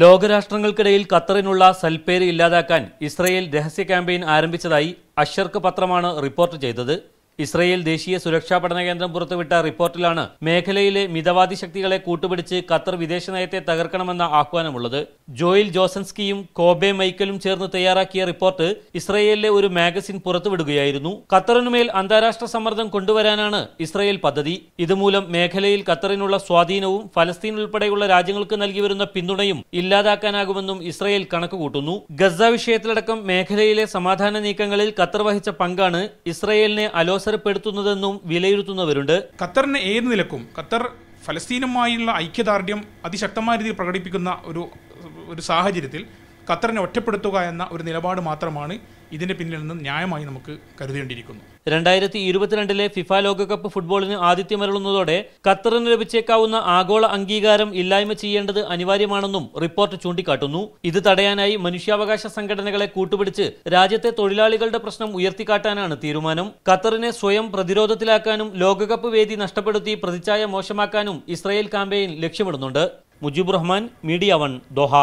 ലോകരാഷ്ട്രങ്ങൾക്കിടയിൽ ഖത്തറിനുള്ള സൽപ്പേര് ഇല്ലാതാക്കാൻ ഇസ്രയേൽ രഹസ്യ ക്യാമ്പയിൻ ആരംഭിച്ചതായി അഷർക്ക് പത്രമാണ് റിപ്പോർട്ട് ചെയ്തത്. ഇസ്രയേൽ ദേശീയ സുരക്ഷാ പഠന കേന്ദ്രം പുറത്തുവിട്ട റിപ്പോർട്ടിലാണ് മേഖലയിലെ മിതവാദി ശക്തികളെ കൂട്ടുപിടിച്ച് ഖത്തർ വിദേശ നയത്തെ തകർക്കണമെന്ന ആഹ്വാനമുള്ളത്. ജോയിൽ ജോസൻസ്കിയും കോബെ മൈക്കലും ചേർന്ന് തയ്യാറാക്കിയ റിപ്പോർട്ട് ഇസ്രയേലിലെ ഒരു മാഗസിൻ പുറത്തുവിടുകയായിരുന്നു. ഖത്തറിനുമേൽ അന്താരാഷ്ട്ര സമ്മർദ്ദം കൊണ്ടുവരാനാണ് ഇസ്രയേൽ പദ്ധതി. ഇതുമൂലം മേഖലയിൽ ഖത്തറിനുള്ള സ്വാധീനവും ഫലസ്തീൻ ഉൾപ്പെടെയുള്ള രാജ്യങ്ങൾക്ക് നൽകിവരുന്ന പിന്തുണയും ഇല്ലാതാക്കാനാകുമെന്നും ഇസ്രയേൽ കണക്കുകൂട്ടുന്നു. ഗസ വിഷയത്തിലടക്കം മേഖലയിലെ സമാധാന നീക്കങ്ങളിൽ ഖത്തർ വഹിച്ച പങ്കാണ് ഇസ്രയേലിനെ അലോസരപ്പെടുത്തുന്നതെന്നും വിലയിരുത്തുന്നവരുണ്ട്. ഖത്തറിന് ഏത് നിലക്കും ഖത്തർ ഫലസ്തീനുമായുള്ള ഐക്യദാർഢ്യം അതിശക്തമായ രീതിയിൽ പ്രകടിപ്പിക്കുന്ന ഒരു സാഹചര്യത്തിൽ ഖത്തറിനെ ഒറ്റപ്പെടുത്തുക എന്ന ഒരു നിലപാട് മാത്രമാണ് ഇതിന്റെ പിന്നിൽ നിന്ന് ന്യായമായി നമുക്ക് കരുതേണ്ടിയിരിക്കുന്നു. 2022 ഫിഫ ലോകകപ്പ് ഫുട്ബോളിന് ആതിഥ്യമരുളുന്നതോടെ ഖത്തറിന് ലഭിച്ചേക്കാവുന്ന ആഗോള അംഗീകാരം ഇല്ലായ്മ ചെയ്യേണ്ടത് അനിവാര്യമാണെന്നും റിപ്പോർട്ട് ചൂണ്ടിക്കാട്ടുന്നു. ഇത് തടയാനായി മനുഷ്യാവകാശ സംഘടനകളെ കൂട്ടുപിടിച്ച് രാജ്യത്തെ തൊഴിലാളികളുടെ പ്രശ്നം ഉയർത്തിക്കാട്ടാനാണ് തീരുമാനം. ഖത്തറിനെ സ്വയം പ്രതിരോധത്തിലാക്കാനും ലോകകപ്പ് വേദി നഷ്ടപ്പെടുത്തി പ്രതിച്ഛായ മോശമാക്കാനും ഇസ്രയേൽ ക്യാമ്പയിൻ ലക്ഷ്യമിടുന്നുണ്ട്. Mujibur Rahman, media 1, Doha.